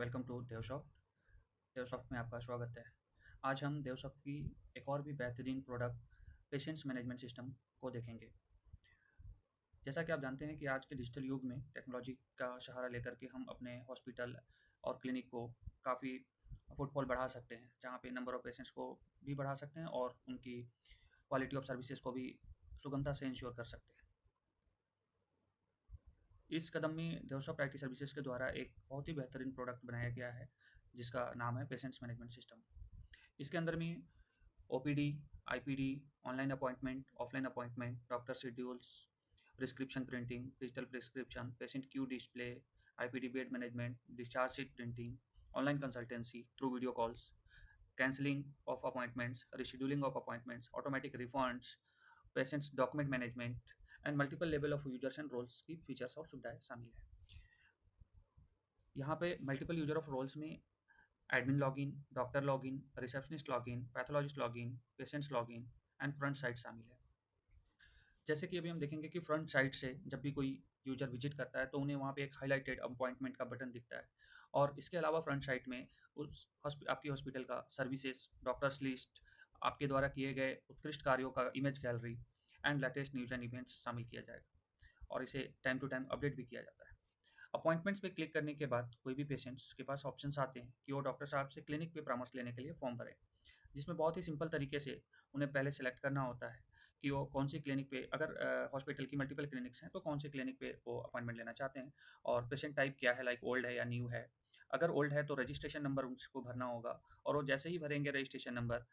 Welcome to देवशॉफ्ट। देवशॉफ्ट में आपका स्वागत है। आज हम देवशॉफ्ट की एक और भी बेहतरीन प्रोडक्ट पेशेंट्स मैनेजमेंट सिस्टम को देखेंगे। जैसा कि आप जानते हैं कि आज के डिजिटल युग में टेक्नोलॉजी का सहारा लेकर के हम अपने हॉस्पिटल और क्लिनिक को काफ़ी फुटफॉल बढ़ा सकते हैं, जहाँ पे नंबर ऑफ़ पेशेंट्स को भी बढ़ा सकते हैं और उनकी क्वालिटी ऑफ सर्विसेज़ को भी सुगमता से इंश्योर कर सकते हैं। इस कदम में देवशॉफ्ट आईटी सर्विसेज के द्वारा एक बहुत ही बेहतरीन प्रोडक्ट बनाया गया है, जिसका नाम है पेशेंट्स मैनेजमेंट सिस्टम। इसके अंदर में OPD, IPD, online appointment, offline appointment, doctor schedules, prescription printing, digital prescription, patient queue display, IPD bed management, discharge sheet printing, online consultancy through video calls, cancelling of appointments, rescheduling of appointments, automatic refunds, patients document management and multiple level of users and roles की features और सुविधाएं शामिल है। यहाँ पे multiple user of roles में admin login, doctor login, receptionist login, pathologist login, patients login and front side शामिल है। जैसे कि अभी हम देखेंगे कि फ्रंट साइड से जब भी कोई यूजर विजिट करता है तो उन्हें वहाँ पे एक हाइलाइटेड अपॉइंटमेंट का बटन दिखता है, और इसके अलावा फ्रंट साइड में आपकी हॉस्पिटल का सर्विसेज, डॉक्टर्स लिस्ट, आपके द्वारा किए गए उत्कृष्ट कार्यों का image gallery and latest news and events शामिल किया जाएगा, और इसे टाइम टू टाइम अपडेट भी किया जाता है। अपॉइंटमेंट्स पे क्लिक करने के बाद कोई भी पेशेंट्स के पास ऑप्शंस आते हैं कि वो डॉक्टर साहब से क्लिनिक पे परामर्श लेने के लिए फॉर्म भरें, जिसमें बहुत ही सिंपल तरीके से उन्हें पहले सेलेक्ट करना होता है कि वो कौन सी क्लिनिक पे, अगर हॉस्पिटल की मल्टीपल क्लिनिक्स हैं तो कौन सी क्लिनिक पे वो अपॉइंटमेंट लेना चाहते हैं, और पेशेंट टाइप क्या है, लाइक ओल्ड है या न्यू है। अगर ओल्ड है तो रजिस्ट्रेशन नंबर उसको भरना होगा, और वो जैसे ही भरेंगे रजिस्ट्रेशन नंबर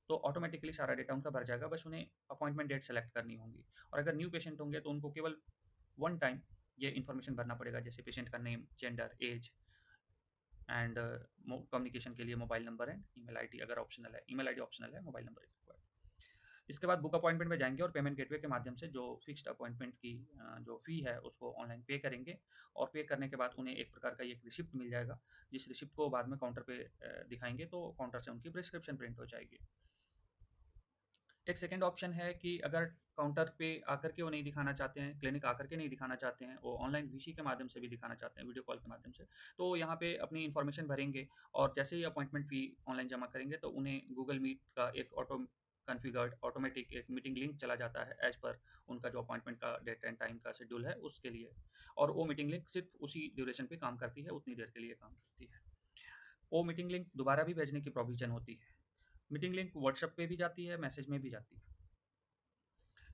तो ऑटोमेटिकली सारा डेटा उनका भर जाएगा, बस उन्हें अपॉइंटमेंट डेट सेलेक्ट करनी होगी। और अगर न्यू पेशेंट होंगे तो उनको केवल वन टाइम ये इन्फॉर्मेशन भरना पड़ेगा, जैसे पेशेंट का name, gender, age and communication के लिए mobile number and email ID, अगर ऑप्शनल है ईमेल आईडी ऑप्शनल है, मोबाइल नंबर इज रिक्वायर्ड। इसके बाद बुक अपॉइंटमेंट में जाएंगे और पेमेंट गेटवे के माध्यम से जो फिक्स्ड अपॉइंटमेंट की जो फ़ी है उसको ऑनलाइन पे करेंगे, और पे करने के बाद उन्हें एक प्रकार का एक रिसिप्ट मिल जाएगा, जिस रिसिप्ट को बाद में काउंटर पे दिखाएंगे तो काउंटर से उनकी प्रिस्क्रिप्शन प्रिंट हो जाएगी। एक सेकंड ऑप्शन है कि अगर काउंटर पे आकर के वो नहीं दिखाना चाहते हैं, क्लिनिक आकर के नहीं दिखाना चाहते हैं, वो ऑनलाइन वीसी के माध्यम से भी दिखाना चाहते हैं, वीडियो कॉल के माध्यम से, तो यहाँ पे अपनी इन्फॉर्मेशन भरेंगे, और जैसे ही अपॉइंटमेंट फ़ी ऑनलाइन जमा करेंगे तो उन्हें गूगल मीट का एक कॉन्फ़िगर्ड ऑटोमेटिक एक मीटिंग लिंक चला जाता है एज़ पर उनका जो अपॉइंटमेंट का डेट एंड टाइम का शेड्यूल है उसके लिए, और वो मीटिंग लिंक सिर्फ़ उसी ड्यूरेशन पे काम करती है, उतनी देर के लिए काम करती है। वो मीटिंग लिंक दोबारा भी भेजने की प्रोविज़न होती है। मीटिंग लिंक व्हाट्सएप पे भी जाती है, मैसेज में भी जाती है।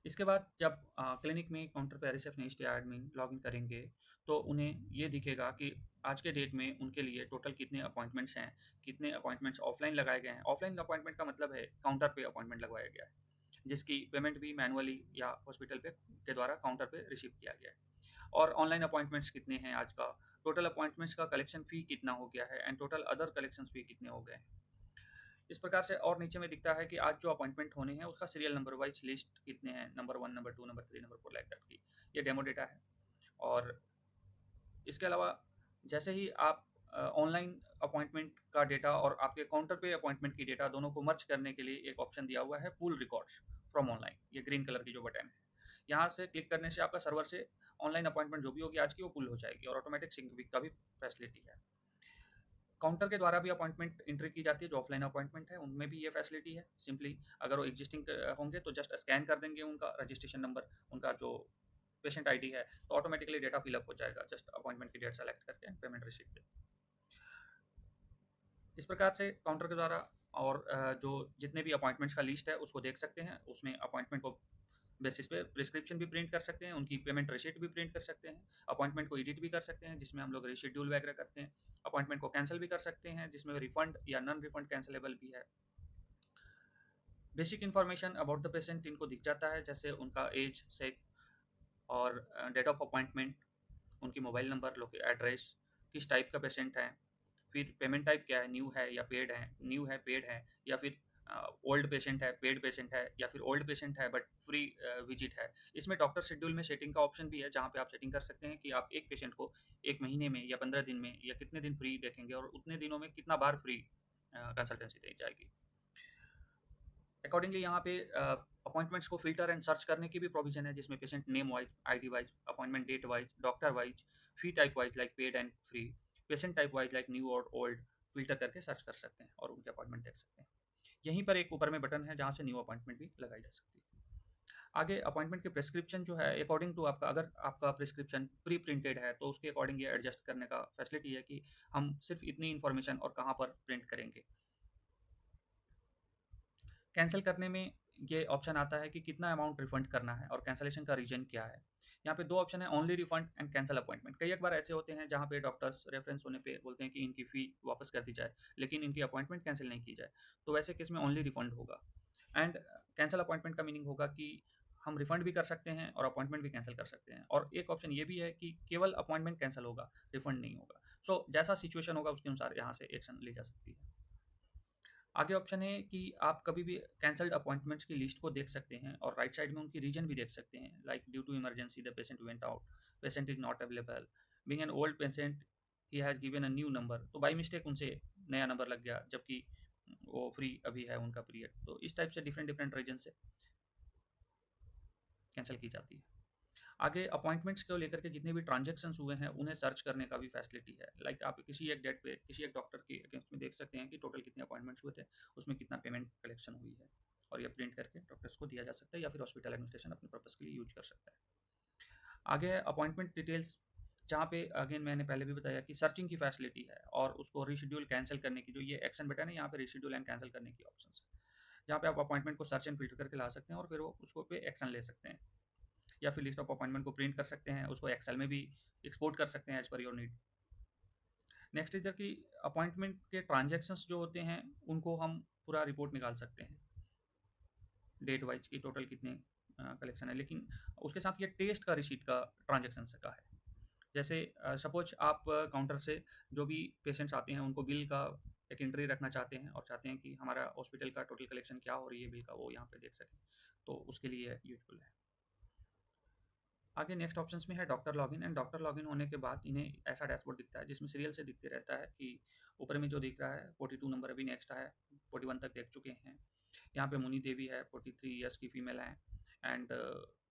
इसके बाद जब क्लिनिक में काउंटर पे रिसेप्शनिस्ट या एडमिन लॉगिन करेंगे, तो उन्हें ये दिखेगा कि आज के डेट में उनके लिए टोटल कितने अपॉइंटमेंट्स हैं, कितने अपॉइंटमेंट्स ऑफलाइन लगाए गए हैं। ऑफलाइन अपॉइंटमेंट का मतलब है काउंटर पे अपॉइंटमेंट लगवाया गया है, जिसकी पेमेंट भी मैनुअली या हॉस्पिटल पे के द्वारा काउंटर पे रिसीव किया गया है। और ऑनलाइन अपॉइंटमेंट्स कितने हैं आज का, टोटल अपॉइंटमेंट्स का कलेक्शन फ़ी कितना हो गया है एंड टोटल अदर कलेक्शंस फ़ी कितने हो गए हैं। इस प्रकार से और नीचे में दिखता है कि आज जो अपॉइंटमेंट होने हैं उसका सीरियल नंबर वाइज लिस्ट कितने हैं, number 1, number 2, number 3, number 4 like that की। ये डेमो डेटा है। और इसके अलावा जैसे ही आप ऑनलाइन अपॉइंटमेंट का डेटा और आपके काउंटर पे अपॉइंटमेंट की डेटा दोनों को मर्ज करने के लिए एक ऑप्शन दिया हुआ है, पूल रिकॉर्ड्स फ्रॉम ऑनलाइन, ये ग्रीन कलर की जो बटन है। यहाँ से क्लिक करने से आपका सर्वर से ऑनलाइन अपॉइंटमेंट जो भी होगी आज की वो पुल हो जाएगी, और ऑटोमेटिक सिंक का भी फैसिलिटी है। काउंटर के द्वारा भी अपॉइंटमेंट एंट्री की जाती है, जो ऑफलाइन अपॉइंटमेंट है उनमें भी ये फैसिलिटी है। सिंपली अगर वो एग्जिस्टिंग होंगे तो जस्ट स्कैन कर देंगे उनका रजिस्ट्रेशन नंबर, उनका जो पेशेंट आईडी है, तो ऑटोमेटिकली डेटा फिल अप हो जाएगा, जस्ट अपॉइंटमेंट की डेट सेलेक्ट करके पेमेंट रिसीट दे। इस प्रकार से काउंटर के द्वारा और जो जितने भी अपॉइंटमेंट्स का लिस्ट है उसको देख सकते हैं, उसमें अपॉइंटमेंट को बेसिस पे प्रिस्क्रिप्शन भी प्रिंट कर सकते हैं, उनकी पेमेंट रिसीट भी प्रिंट कर सकते हैं, अपॉइंटमेंट को एडिट भी कर सकते हैं जिसमें हम लोग रीशेड्यूल वगैरह करते हैं, अपॉइंटमेंट को कैंसिल भी कर सकते हैं जिसमें रिफंड या नॉन रिफंड कैंसिलेबल भी है। Basic information about the patient इनको दिख जाता है, जैसे उनका एज, सेक्स और डेट ऑफ अपॉइंटमेंट, उनकी मोबाइल नंबर, एड्रेस, किस टाइप का पेशेंट है, फिर पेमेंट टाइप क्या है, न्यू है या पेड है, न्यू है पेड है, या फिर ओल्ड पेशेंट है, पेड पेशेंट है, या फिर ओल्ड पेशेंट है बट फ्री विजिट है। इसमें डॉक्टर शेड्यूल में सेटिंग का ऑप्शन भी है, जहाँ पे आप सेटिंग कर सकते हैं कि आप एक पेशेंट को 1 महीने में या 15 दिन में या कितने दिन फ्री देखेंगे, और उतने दिनों में कितना बार फ्री कंसल्टेंसी दी जाएगी। अकॉर्डिंगली यहाँ पे अपॉइंटमेंट्स को फ़िल्टर एंड सर्च करने की भी प्रोविज़न है, जिसमें patient name wise, ID wise, appointment date wise, doctor wise, fee type wise like paid and free, patient type wise like new और ओल्ड फ़िल्टर करके सर्च कर सकते हैं और उनके अपॉइंटमेंट देख सकते हैं। यहीं पर एक ऊपर में बटन है जहाँ से न्यू अपॉइंटमेंट भी लगाई जा सकती है। आगे अपॉइंटमेंट के प्रिस्क्रिप्शन जो है अकॉर्डिंग टू आपका, अगर आपका प्रिस्क्रिप्शन प्री प्रिंटेड है तो उसके अकॉर्डिंग ये एडजस्ट करने का फैसिलिटी है कि हम सिर्फ इतनी इन्फॉर्मेशन और कहाँ पर प्रिंट करेंगे। कैंसिल करने में ये ऑप्शन आता है कि कितना अमाउंट रिफंड करना है और कैंसलेशन का रीजन क्या है। यहाँ पे 2 ऑप्शन है, only refund and cancel appointment. कई एक बार ऐसे होते हैं जहाँ पे डॉक्टर्स रेफरेंस होने पे बोलते हैं कि इनकी फ़ी वापस कर दी जाए, लेकिन इनकी अपॉइंटमेंट कैंसल नहीं की जाए। तो वैसे केस में ओनली रिफंड होगा। एंड कैंसल अपॉइंटमेंट का मीनिंग होगा कि हम रिफंड भी कर सकते हैं और अपॉइंटमेंट भी कैंसल कर सकते हैं। और एक ऑप्शन ये भी है कि केवल अपॉइंटमेंट कैंसल होगा, रिफंड नहीं होगा। सो जैसा सिचुएशन होगा उसके अनुसार यहाँ से एक्शन ली जा सकती है। आगे ऑप्शन है कि आप कभी भी कैंसल्ड अपॉइंटमेंट्स की लिस्ट को देख सकते हैं और राइट साइड में उनकी रीजन भी देख सकते हैं, like due to emergency the patient went out, patient is not available, being an old patient he has given a new number. तो बाई मिस्टेक उनसे नया नंबर लग गया जबकि वो फ्री अभी है उनका पीरियड। तो इस टाइप से डिफरेंट डिफरेंट रीजन से कैंसिल की जाती है। आगे अपॉइंटमेंट्स को लेकर के जितने भी ट्रांजैक्शंस हुए हैं उन्हें सर्च करने का भी फैसिलिटी है। लाइक आप किसी एक डेट पे किसी एक डॉक्टर के अगेंस्ट में देख सकते हैं कि टोटल कितने अपॉइंटमेंट्स हुए थे, उसमें कितना पेमेंट कलेक्शन हुई है, और ये प्रिंट करके डॉक्टर्स को दिया जा सकता है या फिर हॉस्पिटल एडमिनिस्ट्रेशन अपने पर्पज़ के लिए यूज कर सकता है। आगे है अपॉइंटमेंट डिटेल्स, जहाँ पे अगेन मैंने पहले भी बताया कि सर्चिंग की फैसिलिटी है और उसको रीशेड्यूल कैंसिल करने की जो ये एक्शन बटन है यहाँ पे रीशेड्यूल एंड कैंसिल करने की ऑप्शन है, जहाँ पे आप अपॉइंटमेंट को सर्च एंड फिल्टर करके ला सकते हैं और फिर वो उसको पे एक्शन ले सकते हैं, या फिर लिस्ट ऑफ अपॉइंटमेंट को प्रिंट कर सकते हैं, उसको एक्सेल में भी एक्सपोर्ट कर सकते हैं as per your need. Next इधर की अपॉइंटमेंट के ट्रांजैक्शंस जो होते हैं उनको हम पूरा रिपोर्ट निकाल सकते हैं, डेट वाइज की टोटल कितने कलेक्शन है। लेकिन उसके साथ ये टेस्ट का रिसीट का ट्रांजैक्शन का है। जैसे सपोज आप काउंटर से जो भी पेशेंट्स आते हैं उनको बिल का एक एंट्री रखना चाहते हैं और चाहते हैं कि हमारा हॉस्पिटल का टोटल कलेक्शन क्या हो रही है बिल का, वो यहाँ पे देख सकें, तो उसके लिए यूजफुल है। आगे नेक्स्ट ऑप्शंस में है doctor login. And doctor login होने के बाद इन्हें ऐसा डैशबोर्ड दिखता है जिसमें सीरियल से दिखते रहता है कि ऊपर में जो दिख रहा है 42 नंबर अभी नेक्स्ट है, 41 तक देख चुके हैं। यहाँ पे मुनी देवी है, 43 ईयर्स की फीमेल है एंड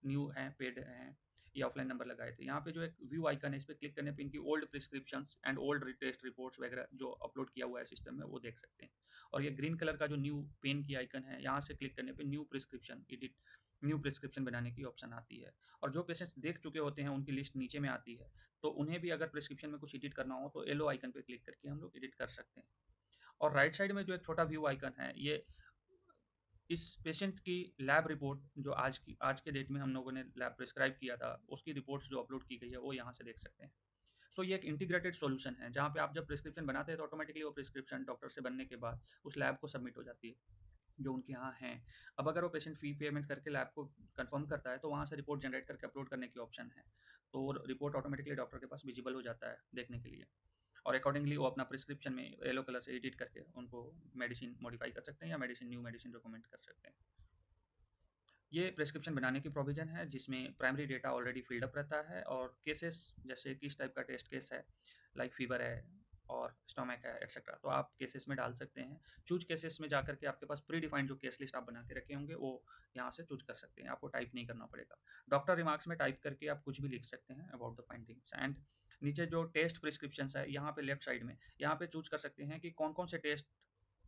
न्यू हैं, पेड हैं, ये ऑफलाइन नंबर लगाए थे। यहाँ पे जो एक व्यू आइकन है इस पर क्लिक करने पे इनकी old prescriptions and old test reports वगैरह जो अपलोड किया हुआ है सिस्टम में वो देख सकते हैं। और ये ग्रीन कलर का जो न्यू पेन की आइकन है, यहाँ से क्लिक करने पे new prescription edit, new prescription बनाने की ऑप्शन आती है। और जो पेशेंट्स देख चुके होते हैं उनकी लिस्ट नीचे में आती है, तो उन्हें भी अगर प्रिस्क्रिप्शन में कुछ एडिट करना हो तो येलो आइकन पे क्लिक करके हम लोग एडिट कर सकते हैं। और राइट साइड में जो एक छोटा व्यू आइकन है, ये इस पेशेंट की लैब रिपोर्ट जो आज के डेट में हम लोगों ने लैब प्रिस्क्राइब किया था, उसकी रिपोर्ट्स जो अपलोड की गई है वो यहाँ से देख सकते हैं। सो ये एक इंटीग्रेटेड सॉल्यूशन है जहाँ पे आप जब प्रिस्क्रिप्शन बनाते हैं तो ऑटोमेटिकली वो प्रिस्क्रिप्शन डॉक्टर से बनने के बाद उस लैब को सबमिट हो जाती है जो उनके यहाँ हैं। अब अगर वो पेशेंट फ़ी पेमेंट करके लैब को कंफर्म करता है तो वहाँ से रिपोर्ट जनरेट करके अपलोड करने की ऑप्शन है। तो रिपोर्ट ऑटोमेटिकली डॉक्टर के पास विजिबल हो जाता है देखने के लिए, और अकॉर्डिंगली वो अपना प्रिस्क्रिप्शन में येलो कलर से एडिट करके उनको मेडिसिन मॉडिफाई कर सकते हैं या न्यू मेडिसिन रिकमेंड कर सकते हैं। ये प्रिस्क्रिप्शन बनाने की प्रोविज़न है जिसमें primary data already field up रहता है और केसेस जैसे किस टाइप का टेस्ट केस है, लाइक फ़ीवर है और स्टमक है एक्सेट्रा, तो आप केसेस में डाल सकते हैं। चूज़ केसेस में जाकर के आपके पास प्री डिफाइंड जो केस लिस्ट आप बना के रखे होंगे वो यहाँ से चूज़ कर सकते हैं, आपको टाइप नहीं करना पड़ेगा। डॉक्टर रिमार्क्स में टाइप करके आप कुछ भी लिख सकते हैं अबाउट द फाइंडिंग्स। एंड नीचे जो टेस्ट प्रिस्क्रिप्शंस है यहाँ पे लेफ्ट साइड में यहाँ पे चूज़ कर सकते हैं कि कौन-कौन से टेस्ट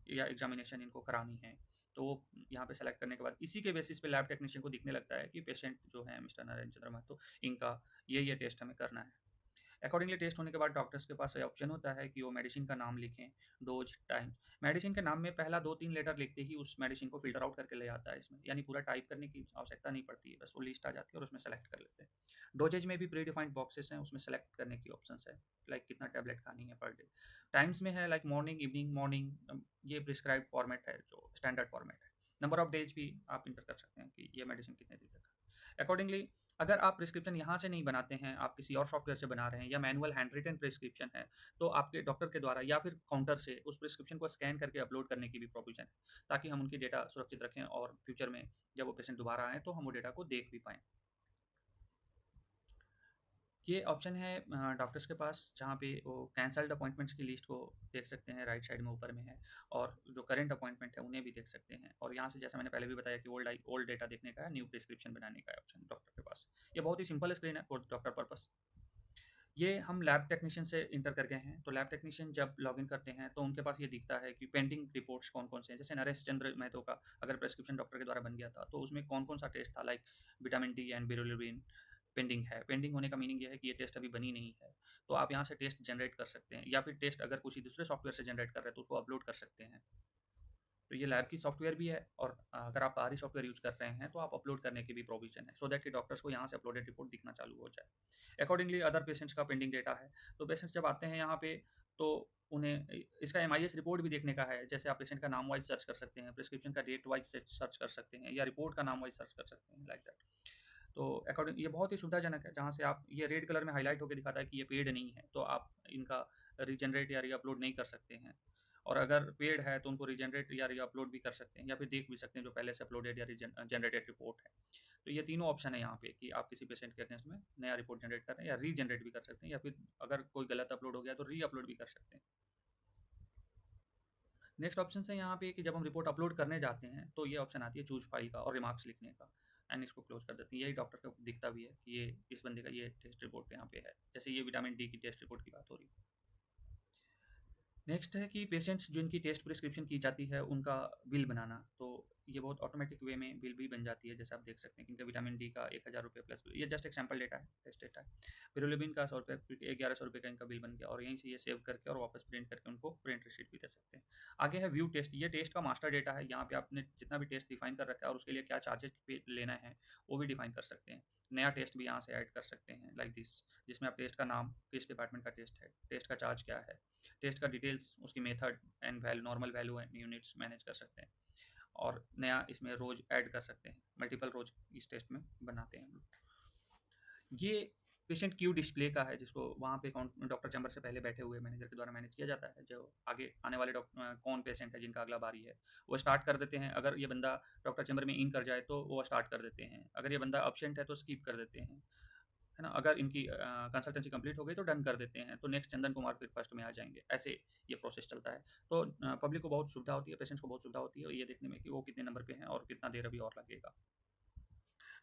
या एग्ज़ामिनेशन इनको करानी है। तो वो यहाँ पे सेलेक्ट करने के बाद इसी के बेसिस पे लैब टेक्नीशियन को दिखने लगता है कि पेशेंट जो है मिस्टर नारायण चंद्र महतो, इनका ये टेस्ट हमें करना है। अकॉर्डिंगली टेस्ट होने के बाद डॉक्टर्स के पास ये ऑप्शन होता है कि वो मेडिसिन का नाम लिखें, डोज, टाइम। मेडिसिन के नाम में पहला 2-3 लेटर लिखते ही उस मेडिसिन को फ़िल्टर आउट करके ले आता है इसमें, यानी पूरा टाइप करने की आवश्यकता नहीं पड़ती है, बस वो लिस्ट आ जाती है और उसमें सेलेक्ट कर लेते हैं। डोजेज में भी प्री डिफाइंड बॉक्सेस हैं, उसमें सेलेक्ट करने की ऑप्शंस है, लाइक कितना टैबलेट खानी है पर डे। टाइम्स में है लाइक मॉर्निंग, इवनिंग, मॉर्निंग, ये प्रिस्क्राइब्ड फॉर्मेट है जो स्टैंडर्ड फॉर्मेट है। नंबर ऑफ डेज भी आप इंटर कर सकते हैं कि ये मेडिसिन कितने दिन तक है। अकॉर्डिंगली अगर आप प्रिस्क्रिप्शन यहाँ से नहीं बनाते हैं, आप किसी और सॉफ्टवेयर से बना रहे हैं या मैनुअल हैंड रिटन प्रिस्क्रिप्शन है, तो आपके डॉक्टर के द्वारा या फिर काउंटर से उस प्रिस्क्रिप्शन को स्कैन करके अपलोड करने की भी प्रोविज़न है, ताकि हम उनकी डेटा सुरक्षित रखें और फ्यूचर में जब वो पेशेंट दोबारा आएँ तो हम वो डेटा को देख भी पाएँ। ये ऑप्शन है डॉक्टर्स के पास जहाँ पे वो कैंसल्ड अपॉइंटमेंट्स की लिस्ट को देख सकते हैं, राइट साइड में ऊपर में है, और जो करंट अपॉइंटमेंट है उन्हें भी देख सकते हैं। और यहाँ से जैसा मैंने पहले भी बताया कि ओल्ड डेटा देखने का है, न्यू प्रिस्क्रिप्शन बनाने का है ऑप्शन डॉक्टर के पास। ये बहुत ही सिंपल स्क्रीन है फॉर डॉक्टर पर्पस। ये हम लैब टेक्नीशियन से इंटर कर गए हैं, तो लैब टेक्नीशियन जब लॉगिन करते हैं, तो उनके पास ये दिखता है कि पेंडिंग रिपोर्ट्स कौन-कौन से हैं। जैसे नरेश चंद्र महतो का अगर प्रिस्क्रिप्शन डॉक्टर के द्वारा बन गया था, तो उसमें कौन-कौन सा टेस्ट था, like vitamin D and bilirubin pending है। पेंडिंग होने का मीनिंग ये है कि ये टेस्ट अभी बनी नहीं है, तो आप यहाँ से टेस्ट जनरेट कर सकते हैं, या फिर टेस्ट अगर किसी दूसरे सॉफ्टवेयर से जनरेट कर रहे हैं, तो उसको अपलोड कर सकते हैं। तो ये लैब की सॉफ्टवेयर भी है, और अगर आप बाहरी सॉफ्टवेयर यूज़ कर रहे हैं, तो आप अपलोड करने की भी प्रोविज़न है, सो दैट कि डॉक्टर्स को यहाँ से अपलोडेड रिपोर्ट दिखना चालू हो जाए। अकॉर्डिंगली अदर पेशेंट्स का पेंडिंग डेटा है, तो पेशेंट्स जब आते हैं यहाँ पे, तो उन्हें इसका एमआईएस रिपोर्ट भी देखने का है। जैसे आप पेशेंट का नाम वाइज़ सर्च कर सकते हैं, प्रिस्क्रिप्शन का डेट वाइज़ सर्च कर सकते हैं, या रिपोर्ट का नाम वाइज़ सर्च कर सकते हैं, लाइक दैट। तो अकॉर्डिंग ये बहुत ही सुविधाजनक है, जहाँ से आप ये रेड कलर में हाइलाइट होके दिखाता है कि ये पेड नहीं है, तो आप इनका रीजनरेट या रीअपलोड नहीं कर सकते हैं। और अगर पेड है, तो उनको रीजनरेट या रीअपलोड भी कर सकते हैं, या फिर देख भी सकते हैं जो पहले से अपलोडेड या जनरेटेड रिपोर्ट है। तो ये तीनों ऑप्शन है यहाँ पे कि आप किसी पेशेंट के अगेंस्ट में नया रिपोर्ट जनरेट कर रहे हैं, या रीजनरेट भी कर सकते हैं, या फिर अगर कोई गलत अपलोड हो गया तो रीअपलोड भी कर सकते हैं। नेक्स्ट ऑप्शन है यहाँ पे कि जब हम रिपोर्ट अपलोड करने जाते हैं, तो ये ऑप्शन आती है चूज फाइल का और रिमार्क्स लिखने का, एंड इसको क्लोज कर देते हैं। यही डॉक्टर को दिखता भी है कि ये इस बंदे का ये टेस्ट रिपोर्ट यहाँ पे है, जैसे ये विटामिन डी की टेस्ट रिपोर्ट की बात हो रही है। नेक्स्ट है कि पेशेंट्स जिनकी टेस्ट प्रिस्क्रिप्शन की जाती है, उनका बिल बनाना। तो ये बहुत ऑटोमेटिक वे में बिल भी बन जाती है, जैसे आप देख सकते हैं कि इनका विटामिन डी का 1000 रुपये प्लस बिल। ये जस्ट एक सैम्पल डेटा है, टेस्ट डेटा है। पिरोलिबिन का 100 रुपये 1100 रुपये का इनका बिल बन गया, और यहीं से ये सेव करके और वापस प्रिंट करके उनको प्रिंट रिसीट भी दे सकते हैं। आगे है व्यू टेस्ट। ये टेस्ट का मास्टर डेटा है, यहाँ पे आपने जितना भी टेस्ट डिफाइन कर रखा है और उसके लिए क्या चार्जेस पे लेना है, वो भी डिफाइन कर सकते हैं। नया टेस्ट भी यहाँ से ऐड कर सकते हैं, लाइक दिस, जिसमें आप टेस्ट का नाम, किस डिपार्टमेंट का टेस्ट है, टेस्ट का चार्ज क्या है, टेस्ट का डिटेल्स, उसकी method and value, normal value and units manage कर सकते हैं। और नया इसमें रोज ऐड कर सकते हैं, मल्टीपल रोज इस टेस्ट में बनाते हैं हम लोग। ये पेशेंट क्यू डिस्प्ले का है, जिसको वहाँ पे डॉक्टर चैम्बर से पहले बैठे हुए मैनेजर के द्वारा मैनेज किया जाता है। जो आगे आने वाले कौन पेशेंट है जिनका अगला बारी है, वो स्टार्ट कर देते हैं। अगर ये बंदा डॉक्टर चैम्बर में इन कर जाए, तो वो स्टार्ट कर देते हैं। अगर ये बंदा अब्सेंट है, तो स्किप कर देते हैं, है ना। अगर इनकी कंसल्टेंसी कंप्लीट हो गई, तो डन कर देते हैं, तो नेक्स्ट चंदन कुमार फिर फर्स्ट में आ जाएंगे। ऐसे ये प्रोसेस चलता है। तो पब्लिक को बहुत सुविधा होती है, पेशेंट्स को बहुत सुविधा होती है ये देखने में कि वो कितने नंबर पे हैं और कितना देर अभी और लगेगा।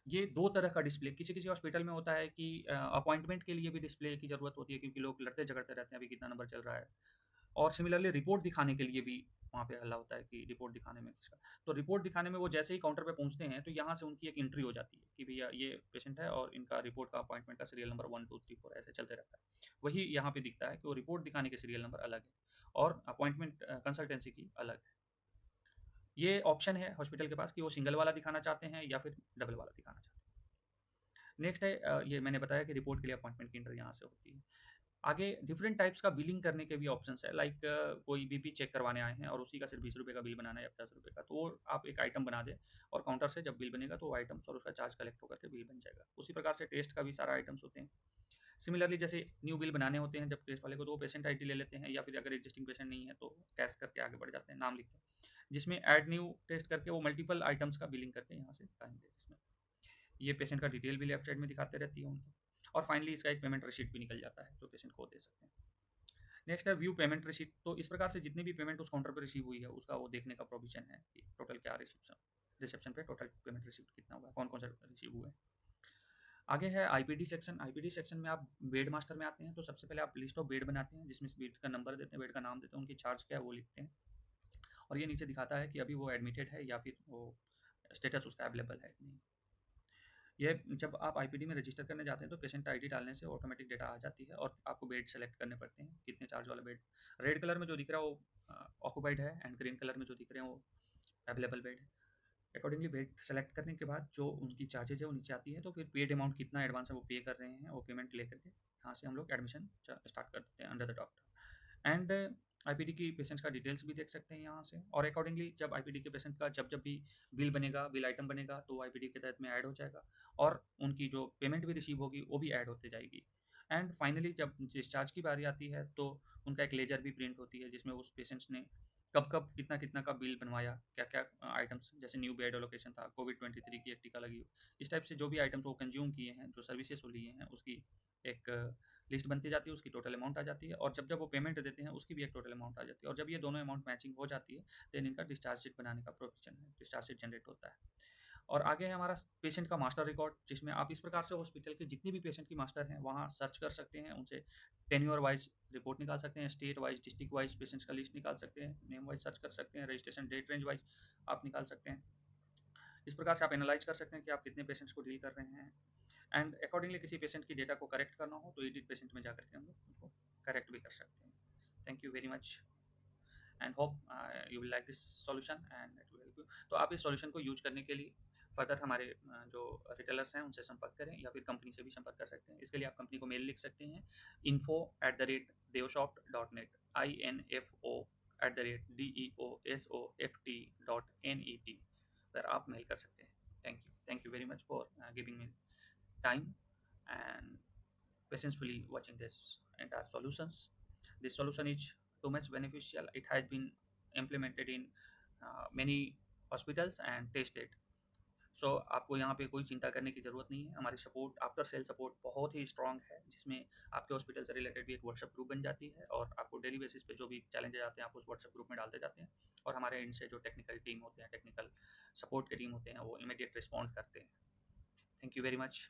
ये दो तरह का डिस्प्ले किसी किसी हॉस्पिटल में होता है कि अपॉइंटमेंट के लिए भी डिस्प्ले की ज़रूरत होती है, क्योंकि लोग लड़ते झगड़ते रहते हैं अभी कितना नंबर चल रहा है। और सिमिलरली रिपोर्ट दिखाने के लिए भी वहाँ पे हल्ला होता है कि रिपोर्ट दिखाने में किसका। तो रिपोर्ट दिखाने में वो जैसे ही काउंटर पे पहुँचते हैं, तो यहाँ से उनकी एक एंट्री हो जाती है कि भैया ये पेशेंट है, और इनका रिपोर्ट का अपॉइंटमेंट का सीरियल नंबर 1 2 3 4 ऐसे चलते रहता है। वही यहाँ पे दिखता है कि वो रिपोर्ट दिखाने के सीरियल नंबर अलग है, और अपॉइंटमेंट कंसल्टेंसी की अलग है। ये ऑप्शन है हॉस्पिटल के पास कि वो सिंगल वाला दिखाना चाहते हैं या फिर डबल वाला दिखाना चाहते हैं। नेक्स्ट है ये मैंने बताया कि रिपोर्ट के लिए अपॉइंटमेंट की एंट्री यहाँ से होती है। आगे डिफरेंट टाइप्स का बिलिंग करने के भी ऑप्शंस है, लाइक कोई बीपी चेक करवाने आए हैं और उसी का सिर्फ 20 रुपये का बिल बनाना है या 50 रुपये का, तो वो आप एक आइटम बना दें, और काउंटर से जब बिल बनेगा, तो वो आइटम्स और उसका चार्ज कलेक्ट होकर के बिल बन जाएगा। उसी प्रकार से टेस्ट का भी सारा आइटम्स होते हैं। सिमिलरली जैसे न्यू बिल बनाने होते हैं जब टेस्ट वाले को, तो वो पेशेंट आईडी ले लेते हैं, या फिर अगर एग्जिस्टिंग पेशेंट नहीं है, तो कैश करके आगे बढ़ जाते हैं, नाम लिख के, जिसमें ऐड न्यू टेस्ट करके वो मल्टीपल आइटम्स का बिलिंग करके यहाँ से दिखाएंगे, जिसमें ये पेशेंट का डिटेल भी लेफ्ट साइड में दिखाते रहती है उनकी। और फाइनली इसका एक पेमेंट रिसीट भी निकल जाता है, जो पेशेंट को दे सकते हैं। नेक्स्ट है व्यू पेमेंट रिसीट। तो इस प्रकार से जितनी भी पेमेंट उस काउंटर पर रिसीव हुई है, उसका वो देखने का प्रोविजन है कि टोटल क्या रिसिप्शन रिसेप्शन पे टोटल पेमेंट रिसीव कितना हुआ है, कौन कौन सा रिसीव हुआ है। आगे है आईपीडी सेक्शन। आईपीडी सेक्शन में आप बेड मास्टर में आते हैं, तो सबसे पहले आप लिस्ट ऑफ बेड बनाते हैं, जिसमें बेड का नंबर देते हैं, बेड का नाम देते हैं, उनकी चार्ज क्या है वो लिखते हैं, और ये नीचे दिखाता है कि अभी वो एडमिटेड है या फिर वो स्टेटस उसका अवेलेबल है कि नहीं। ये जब आप आईपीडी में रजिस्टर करने जाते हैं, तो पेशेंट आईडी डालने से ऑटोमेटिक डेटा आ जाती है, और आपको बेड सेलेक्ट करने पड़ते हैं, कितने चार्ज वाला बेड। रेड कलर में जो दिख रहा है वो ऑक्यूपाइड है, एंड ग्रीन कलर में जो दिख रहे हैं वो अवेलेबल बेड है। अकॉर्डिंगली बेड सेलेक्ट करने के बाद जो उनकी चार्जेज है वो नीचे आती है, तो फिर पेड अमाउंट कितना एडवांस है वो पे कर रहे हैं, वो पेमेंट लेकर के यहाँ से हम लोग एडमिशन स्टार्ट कर देते हैं under the doctor. And IPD की पेशेंट्स का डिटेल्स भी देख सकते हैं यहाँ से, और अकॉर्डिंगली जब आईपीडी के पेशेंट का जब जब भी बिल बनेगा, बिल आइटम बनेगा, तो वो आईपीडी के तहत में ऐड हो जाएगा, और उनकी जो पेमेंट भी रिसीव होगी वो भी ऐड होते जाएगी। एंड फाइनली जब डिस्चार्ज की बारी आती है, तो उनका एक लेजर भी प्रिंट होती है, जिसमें उस पेशेंट्स ने कब कब कितना कितना का बिल बनवाया, क्या क्या आइटम्स, जैसे न्यू बेड एलोकेशन था, कोविड-23 की एक टीका लगी, इस टाइप से जो भी आइटम्स वो कंज्यूम किए हैं, जो सर्विसेज वो लिए हैं, उसकी एक लिस्ट बनती जाती है, उसकी टोटल अमाउंट आ जाती है, और जब जब वो पेमेंट देते हैं, उसकी भी एक टोटल अमाउंट आ जाती है, और जब ये दोनों अमाउंट मैचिंग हो जाती है, देन इनका डिस्चार्ज शीट बनाने का प्रोविजन है, डिस्चार्ज शीट जनरेट होता है। और आगे है हमारा पेशेंट का मास्टर रिकॉर्ड, जिसमें आप इस प्रकार से हॉस्पिटल के जितने भी पेशेंट की मास्टर हैं वहाँ सर्च कर सकते हैं, उनसे टेन्योर वाइज रिपोर्ट निकाल सकते हैं, state wise, district wise patients का लिस्ट निकाल सकते हैं, नेम वाइज सर्च कर सकते हैं, रजिस्ट्रेशन डेट रेंज वाइज आप निकाल सकते हैं। इस प्रकार से आप एनालाइज कर सकते हैं कि आप कितने पेशेंट्स को डील कर रहे हैं, एंड अकॉर्डिंगली किसी पेशेंट की डेटा को करेक्ट करना हो तो एडिट पेशेंट में जाकर के हम लोग उसको करेक्ट भी कर सकते हैं। Thank you very much and hope you will like this solution and it will help you. तो आप इस सॉल्यूशन को यूज करने के लिए फर्दर हमारे जो रिटेलर्स हैं उनसे संपर्क करें या फिर कंपनी से भी संपर्क कर सकते हैं। इसके लिए आप कंपनी को मेल लिख सकते हैं info@deosoft.net info@deosoft.net पर आप मेल कर सकते हैं। Thank you very much for giving me time and patientfully watching this entire solutions. This solution is too much beneficial. It has been implemented in many hospitals and tested. सो आपको यहाँ पे कोई चिंता करने की ज़रूरत नहीं है। हमारी सपोर्ट, आफ्टर सेल सपोर्ट बहुत ही स्ट्रॉन्ग है, जिसमें आपके हॉस्पिटल से रिलेटेड भी एक व्हाट्सएप ग्रुप बन जाती है और आपको डेली बेसिस पे जो भी चैलेंजेस आते हैं आप उस व्हाट्सएप ग्रुप में डालते जाते हैं और हमारे एंड से जो टेक्निकल टीम होते हैं, टेक्निकल सपोर्ट के टीम होते हैं, वो इमीडिएट रिस्पॉन्ड करते हैं। Thank you very much.